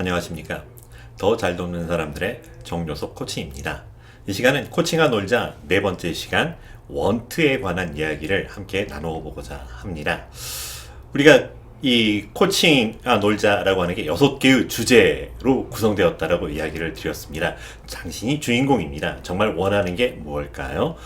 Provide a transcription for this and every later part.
안녕하십니까. 더 잘 돕는 사람들의 정요섭 코치입니다. 이 시간은 코칭하 놀자 네 번째 시간 원트에 관한 이야기를 함께 나누어 보고자 합니다. 우리가 이 코칭하 놀자라고 하는 게 6개의 주제로 구성되었다라고 이야기를 드렸습니다. 당신이 주인공입니다. 정말 원하는 게 무엇일까요?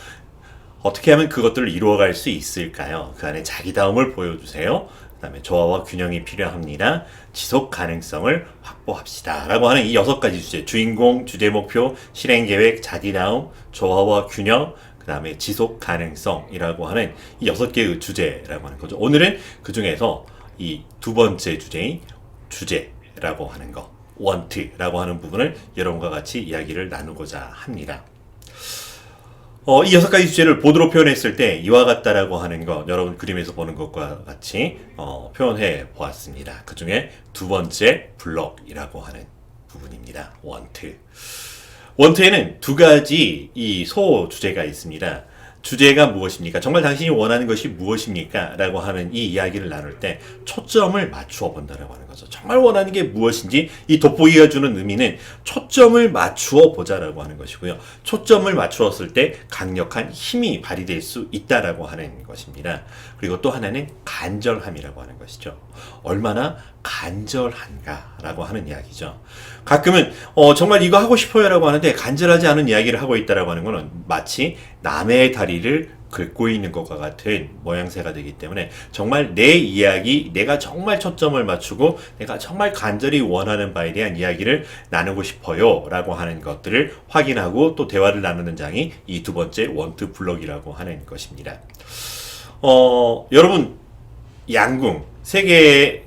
어떻게 하면 그것들을 이루어갈 수 있을까요? 그 안에 자기다움을 보여주세요. 그 다음에 조화와 균형이 필요합니다. 지속 가능성을 확보합시다. 라고 하는 이 6가지 주제, 주인공, 주제 목표, 실행 계획, 자기다움, 조화와 균형, 그 다음에 지속 가능성이라고 하는 이 6개의 주제라고 하는 거죠. 오늘은 그 중에서 이 두 번째 주제인 주제라고 하는 거, 원트라고 하는 부분을 여러분과 같이 이야기를 나누고자 합니다. 이 6가지 주제를 보드로 표현했을 때 이와 같다라고 하는 것, 여러분 그림에서 보는 것과 같이 표현해 보았습니다. 그 중에 두 번째 블럭이라고 하는 부분입니다. 원트. 원트에는 두 가지 이 소 주제가 있습니다. 주제가 무엇입니까? 정말 당신이 원하는 것이 무엇입니까? 라고 하는 이 이야기를 나눌 때 초점을 맞추어 본다라고 하는 거죠. 정말 원하는 게 무엇인지 이 돋보기가 주는 의미는 초점을 맞추어 보자라고 하는 것이고요. 초점을 맞추었을 때 강력한 힘이 발휘될 수 있다라고 하는 것입니다. 그리고 또 하나는 간절함이라고 하는 것이죠. 얼마나 간절한가라고 하는 이야기죠. 가끔은 정말 이거 하고 싶어요라고 하는데 간절하지 않은 이야기를 하고 있다라고 하는 것은 마치 남의 다리를 긁고 있는 것과 같은 모양새가 되기 때문에 정말 내 이야기, 내가 정말 초점을 맞추고 내가 정말 간절히 원하는 바에 대한 이야기를 나누고 싶어요 라고 하는 것들을 확인하고 또 대화를 나누는 장이 이 두 번째 원트 블럭이라고 하는 것입니다. 여러분 양궁 세계의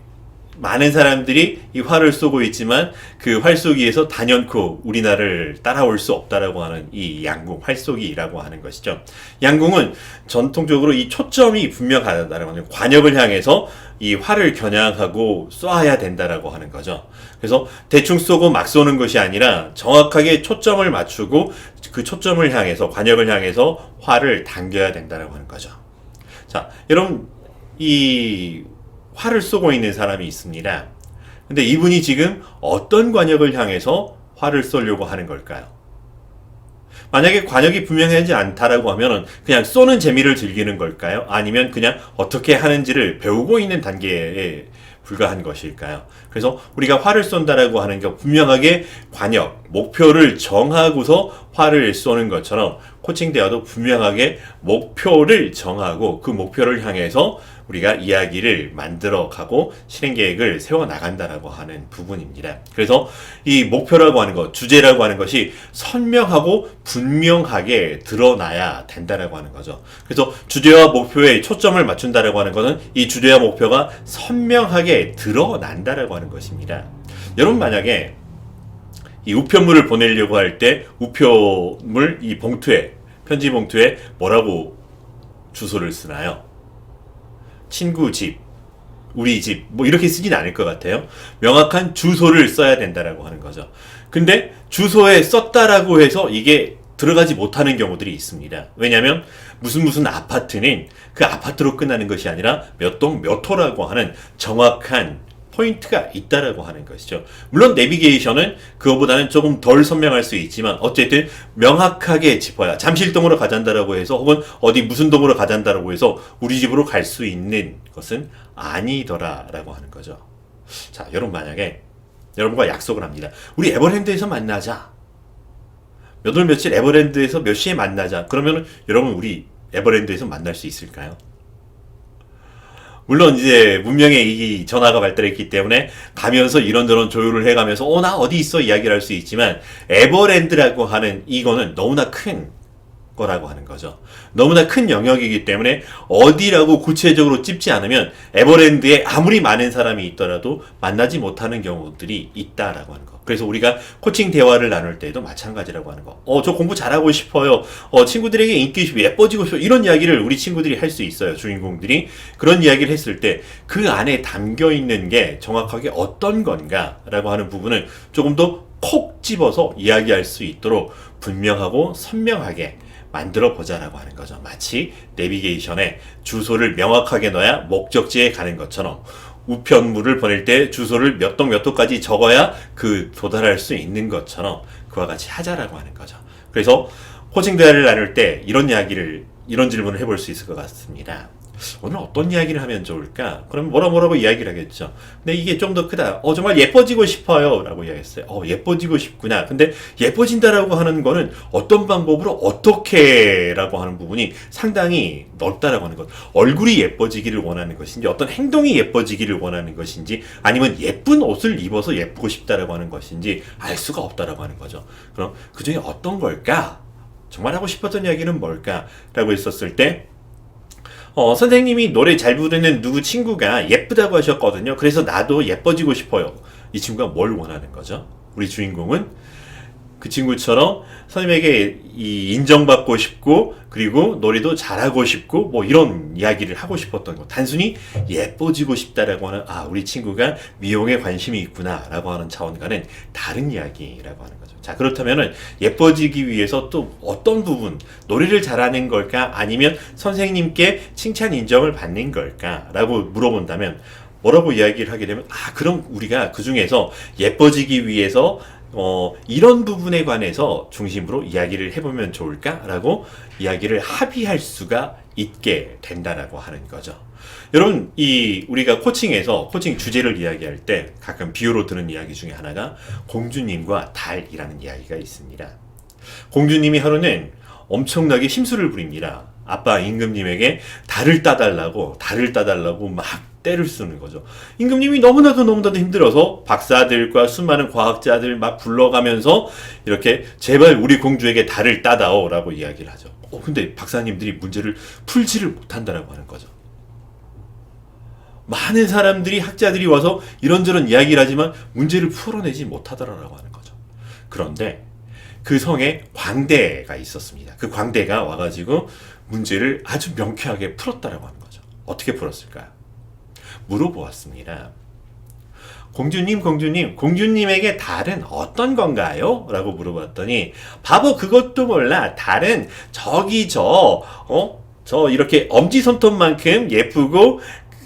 많은 사람들이 이 활을 쏘고 있지만 그 활쏘기에서 단연코 우리나라를 따라올 수 없다라고 하는 이 양궁, 활쏘기라고 하는 것이죠. 양궁은 전통적으로 이 초점이 분명하다라고 하는 관역을 향해서 이 활을 겨냥하고 쏘아야 된다라고 하는 거죠. 그래서 대충 쏘고 막 쏘는 것이 아니라 정확하게 초점을 맞추고 그 초점을 향해서 관역을 향해서 활을 당겨야 된다라고 하는 거죠. 자, 여러분 이 활을 쏘고 있는 사람이 있습니다. 근데 이분이 지금 어떤 관역을 향해서 활을 쏘려고 하는 걸까요? 만약에 관역이 분명하지 않다라고 하면 그냥 쏘는 재미를 즐기는 걸까요? 아니면 그냥 어떻게 하는지를 배우고 있는 단계에 불과한 것일까요? 그래서 우리가 활을 쏜다라고 하는 게 분명하게 관역, 목표를 정하고서 활을 쏘는 것처럼 코칭 대화도 분명하게 목표를 정하고 그 목표를 향해서 우리가 이야기를 만들어 가고 실행 계획을 세워 나간다라고 하는 부분입니다. 그래서 이 목표라고 하는 것, 주제라고 하는 것이 선명하고 분명하게 드러나야 된다라고 하는 거죠. 그래서 주제와 목표에 초점을 맞춘다라고 하는 것은 이 주제와 목표가 선명하게 드러난다라고 하는 것입니다. 여러분 만약에 이 우편물을 보내려고 할 때 우편물 이 봉투에 편지 봉투에 뭐라고 주소를 쓰나요? 친구 집, 우리 집, 뭐 이렇게 쓰진 않을 것 같아요. 명확한 주소를 써야 된다라고 하는 거죠. 근데 주소에 썼다라고 해서 이게 들어가지 못하는 경우들이 있습니다. 왜냐하면 무슨 아파트는 그 아파트로 끝나는 것이 아니라 몇 동 몇 호라고 하는 정확한 포인트가 있다라고 하는 것이죠. 물론 내비게이션은 그거보다는 조금 덜 선명할 수 있지만 어쨌든 명확하게 짚어야 잠실동으로 가잔다라고 해서 혹은 어디 무슨 동으로 가잔다라고 해서 우리 집으로 갈 수 있는 것은 아니더라라고 하는 거죠. 자, 여러분 만약에 여러분과 약속을 합니다. 우리 에버랜드에서 만나자. 몇 월 며칠 에버랜드에서 몇 시에 만나자. 그러면 여러분 우리 에버랜드에서 만날 수 있을까요? 물론 이제 문명의 이 전화가 발달했기 때문에 가면서 이런저런 조율을 해가면서 나 어디 있어 이야기를 할 수 있지만 에버랜드라고 하는 이거는 너무나 큰 거라고 하는 거죠. 너무나 큰 영역이기 때문에 어디라고 구체적으로 찝지 않으면 에버랜드에 아무리 많은 사람이 있더라도 만나지 못하는 경우들이 있다라고 하는 거. 그래서 우리가 코칭 대화를 나눌 때도 마찬가지라고 하는 거. 저 공부 잘하고 싶어요. 친구들에게 인기 싶어 예뻐지고 싶어. 이런 이야기를 우리 친구들이 할 수 있어요. 주인공들이. 그런 이야기를 했을 때 그 안에 담겨 있는 게 정확하게 어떤 건가라고 하는 부분을 조금 더 콕 집어서 이야기할 수 있도록 분명하고 선명하게 만들어 보자라고 하는 거죠. 마치 내비게이션에 주소를 명확하게 넣어야 목적지에 가는 것처럼 우편물을 보낼 때 주소를 몇 동 몇 호까지 적어야 그 도달할 수 있는 것처럼 그와 같이 하자라고 하는 거죠. 그래서 코칭 대화를 나눌 때 이런 질문을 해볼 수 있을 것 같습니다. 오늘 어떤 이야기를 하면 좋을까? 그럼 뭐라고 이야기를 하겠죠. 근데 이게 좀 더 크다. 정말 예뻐지고 싶어요. 라고 이야기했어요. 예뻐지고 싶구나. 근데 예뻐진다라고 하는 거는 어떤 방법으로 어떻게 라고 하는 부분이 상당히 넓다라고 하는 것. 얼굴이 예뻐지기를 원하는 것인지, 어떤 행동이 예뻐지기를 원하는 것인지, 아니면 예쁜 옷을 입어서 예쁘고 싶다라고 하는 것인지 알 수가 없다라고 하는 거죠. 그럼 그 중에 어떤 걸까? 정말 하고 싶었던 이야기는 뭘까? 라고 했었을 때, 선생님이 노래 잘 부르는 누구 친구가 예쁘다고 하셨거든요. 그래서 나도 예뻐지고 싶어요. 이 친구가 뭘 원하는 거죠? 우리 주인공은 그 친구처럼 선생님에게 인정받고 싶고, 그리고 노래도 잘하고 싶고, 뭐 이런 이야기를 하고 싶었던 거. 단순히 예뻐지고 싶다라고 하는, 우리 친구가 미용에 관심이 있구나 라고 하는 차원과는 다른 이야기라고 하는 거죠. 자, 그렇다면은 예뻐지기 위해서 또 어떤 부분, 노래를 잘하는 걸까? 아니면 선생님께 칭찬 인정을 받는 걸까? 라고 물어본다면 뭐라고 이야기를 하게 되면, 그럼 우리가 그 중에서 예뻐지기 위해서 이런 부분에 관해서 중심으로 이야기를 해보면 좋을까라고 이야기를 합의할 수가 있게 된다라고 하는 거죠. 여러분, 우리가 코칭에서 코칭 주제를 이야기할 때 가끔 비유로 드는 이야기 중에 하나가 공주님과 달이라는 이야기가 있습니다. 공주님이 하루는 엄청나게 심술을 부립니다. 아빠 임금님에게 달을 따달라고 막 때를 쓰는 거죠. 임금님이 너무나도 힘들어서 박사들과 수많은 과학자들 막 불러가면서 이렇게 제발 우리 공주에게 달을 따다오 라고 이야기를 하죠. 근데 박사님들이 문제를 풀지를 못한다라고 하는 거죠. 많은 사람들이, 학자들이 와서 이런저런 이야기를 하지만 문제를 풀어내지 못하더라라고 하는 거죠. 그런데 그 성에 광대가 있었습니다. 그 광대가 와가지고 문제를 아주 명쾌하게 풀었다라고 하는 거죠. 어떻게 풀었을까요? 물어보았습니다. 공주님에게 달은 어떤 건가요? 라고 물어봤더니, 바보 그것도 몰라. 달은 저 이렇게 엄지손톱만큼 예쁘고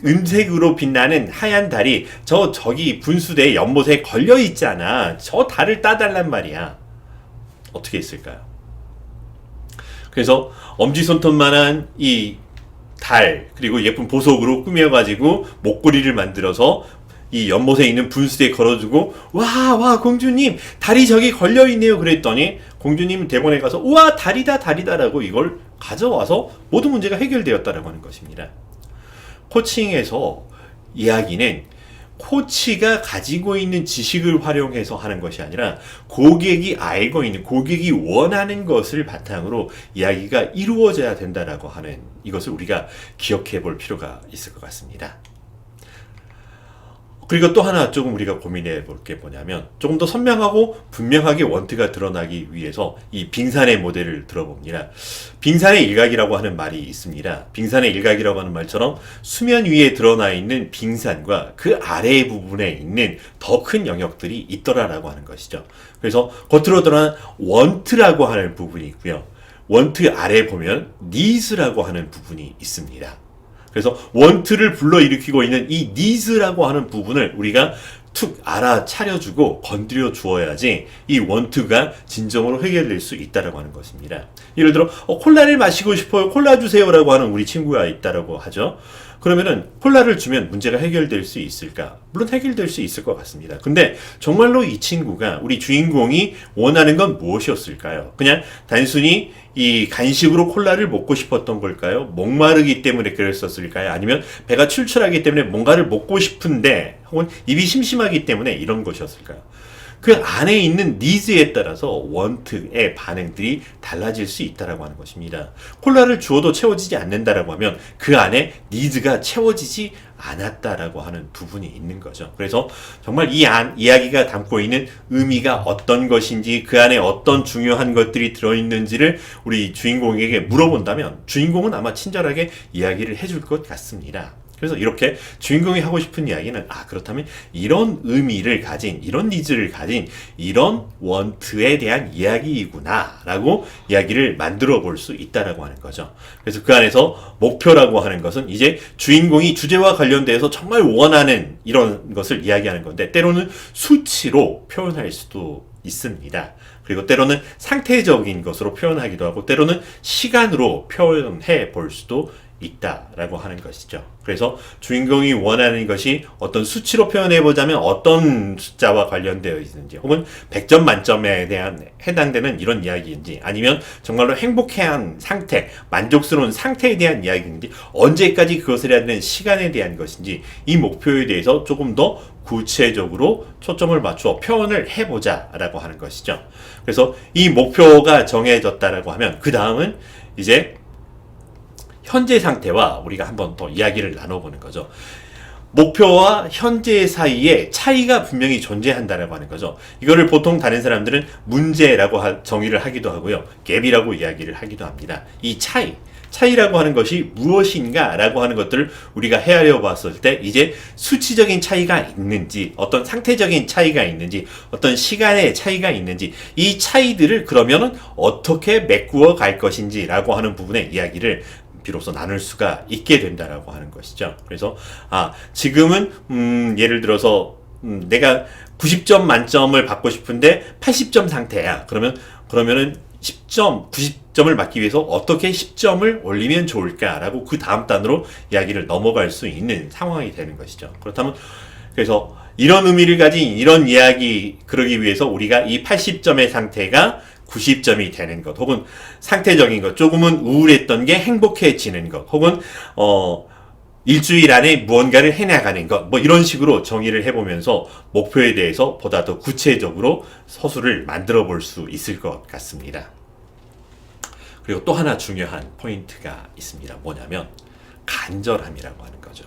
은색으로 빛나는 하얀 달이 저기 분수대 연못에 걸려 있잖아. 저 달을 따달란 말이야. 어떻게 했을까요? 그래서 엄지손톱만한 이 달, 그리고 예쁜 보석으로 꾸며가지고 목걸이를 만들어서 이 연못에 있는 분수대에 걸어주고, 와 공주님 달이 저기 걸려있네요. 그랬더니 공주님 대본에 가서 우와 달이다라고 이걸 가져와서 모든 문제가 해결되었다라고 하는 것입니다. 코칭에서 이야기는 코치가 가지고 있는 지식을 활용해서 하는 것이 아니라 고객이 알고 있는, 고객이 원하는 것을 바탕으로 이야기가 이루어져야 된다라고 하는 이것을 우리가 기억해 볼 필요가 있을 것 같습니다. 그리고 또 하나 조금 우리가 고민해 볼 게 뭐냐면, 조금 더 선명하고 분명하게 원트가 드러나기 위해서 이 빙산의 모델을 들어봅니다. 빙산의 일각이라고 하는 말이 있습니다. 빙산의 일각이라고 하는 말처럼 수면 위에 드러나 있는 빙산과 그 아래 부분에 있는 더 큰 영역들이 있더라라고 하는 것이죠. 그래서 겉으로 드러난 원트라고 하는 부분이 있고요. 원트 아래 보면 니즈라고 하는 부분이 있습니다. 그래서 원트를 불러일으키고 있는 이 니즈라고 하는 부분을 우리가 툭 알아차려주고 건드려 주어야지 이 원트가 진정으로 해결될 수 있다라고 하는 것입니다. 예를 들어 콜라를 마시고 싶어요. 콜라 주세요라고 하는 우리 친구가 있다라고 하죠. 그러면은 콜라를 주면 문제가 해결될 수 있을까? 물론 해결될 수 있을 것 같습니다. 근데 정말로 이 친구가, 우리 주인공이 원하는 건 무엇이었을까요? 그냥 단순히 이 간식으로 콜라를 먹고 싶었던 걸까요? 목마르기 때문에 그랬었을까요? 아니면 배가 출출하기 때문에 뭔가를 먹고 싶은데, 혹은 입이 심심하기 때문에 이런 것이었을까요? 그 안에 있는 니즈에 따라서 원트의 반응들이 달라질 수 있다라고 하는 것입니다. 콜라를 주어도 채워지지 않는다라고 하면 그 안에 니즈가 채워지지 않았다라고 하는 부분이 있는 거죠. 그래서 정말 이 이야기가 담고 있는 의미가 어떤 것인지, 그 안에 어떤 중요한 것들이 들어있는지를 우리 주인공에게 물어본다면 주인공은 아마 친절하게 이야기를 해줄 것 같습니다. 그래서 이렇게 주인공이 하고 싶은 이야기는 그렇다면 이런 의미를 가진 이런 니즈를 가진 이런 원트에 대한 이야기이구나 라고 이야기를 만들어 볼 수 있다라고 하는 거죠. 그래서 그 안에서 목표라고 하는 것은 이제 주인공이 주제와 관련돼서 정말 원하는 이런 것을 이야기하는 건데 때로는 수치로 표현할 수도 있습니다. 그리고 때로는 상태적인 것으로 표현하기도 하고 때로는 시간으로 표현해 볼 수도 있다라고 하는 것이죠. 그래서 주인공이 원하는 것이 어떤 수치로 표현해 보자면 어떤 숫자와 관련되어 있는지 혹은 100점 만점에 대한 해당되는 이런 이야기인지 아니면 정말로 행복해한 상태, 만족스러운 상태에 대한 이야기인지 언제까지 그것을 해야 되는 시간에 대한 것인지 이 목표에 대해서 조금 더 구체적으로 초점을 맞추어 표현을 해보자 라고 하는 것이죠. 그래서 이 목표가 정해졌다라고 하면 그 다음은 이제 현재 상태와 우리가 한번 더 이야기를 나눠보는 거죠. 목표와 현재 사이에 차이가 분명히 존재한다라고 하는 거죠. 이거를 보통 다른 사람들은 문제라고 정의를 하기도 하고요. 갭이라고 이야기를 하기도 합니다. 이 차이라고 하는 것이 무엇인가 라고 하는 것들을 우리가 헤아려 봤을 때 이제 수치적인 차이가 있는지 어떤 상태적인 차이가 있는지 어떤 시간의 차이가 있는지 이 차이들을 그러면은 어떻게 메꾸어 갈 것인지 라고 하는 부분의 이야기를 비로소 나눌 수가 있게 된다라고 하는 것이죠. 그래서 지금은 예를 들어서 내가 90점 만점을 받고 싶은데 80점 상태야. 그러면은 90점을 받기 위해서 어떻게 10점을 올리면 좋을까라고 그 다음 단으로 이야기를 넘어갈 수 있는 상황이 되는 것이죠. 그렇다면 그래서 이런 의미를 가진 이런 이야기 그러기 위해서 우리가 이 80점의 상태가 90점이 되는 것 혹은 상태적인 것 조금은 우울했던 게 행복해지는 것 혹은 일주일 안에 무언가를 해나가는 것 이런 식으로 정의를 해보면서 목표에 대해서 보다 더 구체적으로 서술을 만들어 볼 수 있을 것 같습니다. 그리고 또 하나 중요한 포인트가 있습니다. 뭐냐면 간절함이라고 하는 거죠.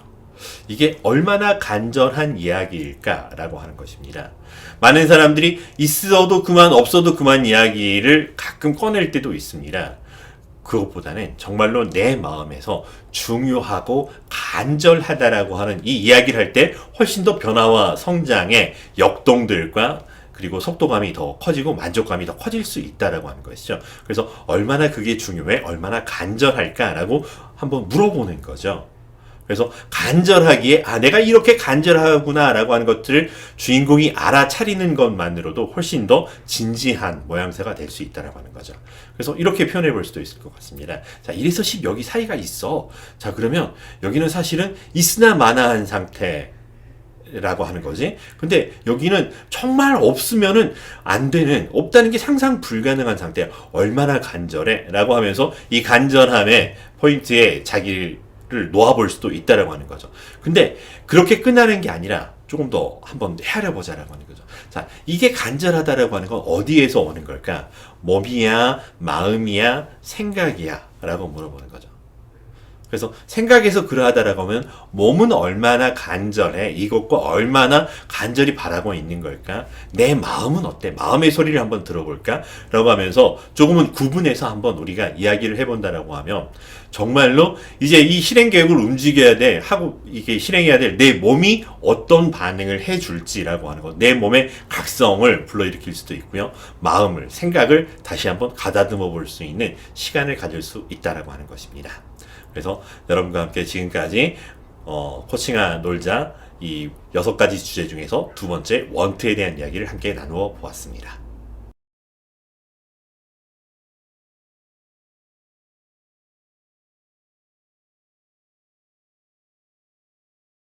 이게 얼마나 간절한 이야기일까라고 하는 것입니다. 많은 사람들이 있어도 그만 없어도 그만 이야기를 가끔 꺼낼 때도 있습니다. 그것보다는 정말로 내 마음에서 중요하고 간절하다라고 하는 이 이야기를 할 때 훨씬 더 변화와 성장의 역동들과 그리고 속도감이 더 커지고 만족감이 더 커질 수 있다라고 하는 것이죠. 그래서 얼마나 그게 중요해? 얼마나 간절할까라고 한번 물어보는 거죠. 그래서 간절하기에 내가 이렇게 간절하구나라고 하는 것들을 주인공이 알아차리는 것만으로도 훨씬 더 진지한 모양새가 될 수 있다라고 하는 거죠. 그래서 이렇게 표현해 볼 수도 있을 것 같습니다. 자, 1에서 10 여기 사이가 있어. 자, 그러면 여기는 사실은 있으나 마나한 상태 라고 하는 거지. 근데 여기는 정말 없으면은 안 되는, 없다는 게 상상 불가능한 상태야. 얼마나 간절해? 라고 하면서 이 간절함의 포인트에 자기를 놓아볼 수도 있다라고 하는 거죠. 근데 그렇게 끝나는 게 아니라 조금 더 한번 헤아려보자라고 하는 거죠. 자, 이게 간절하다라고 하는 건 어디에서 오는 걸까? 몸이야, 마음이야, 생각이야? 라고 물어보는 거죠. 그래서 생각에서 그러하다라고 하면 몸은 얼마나 간절해? 이것과 얼마나 간절히 바라고 있는 걸까? 내 마음은 어때? 마음의 소리를 한번 들어볼까? 라고 하면서 조금은 구분해서 한번 우리가 이야기를 해본다라고 하면 정말로 이제 이 실행 계획을 움직여야 돼 하고 이게 실행해야 될 내 몸이 어떤 반응을 해줄지라고 하는 것, 내 몸의 각성을 불러일으킬 수도 있고요, 마음을 생각을 다시 한번 가다듬어 볼 수 있는 시간을 가질 수 있다라고 하는 것입니다. 그래서 여러분과 함께 지금까지 코칭아 놀자 이 6가지 주제 중에서 두 번째 원트에 대한 이야기를 함께 나누어 보았습니다.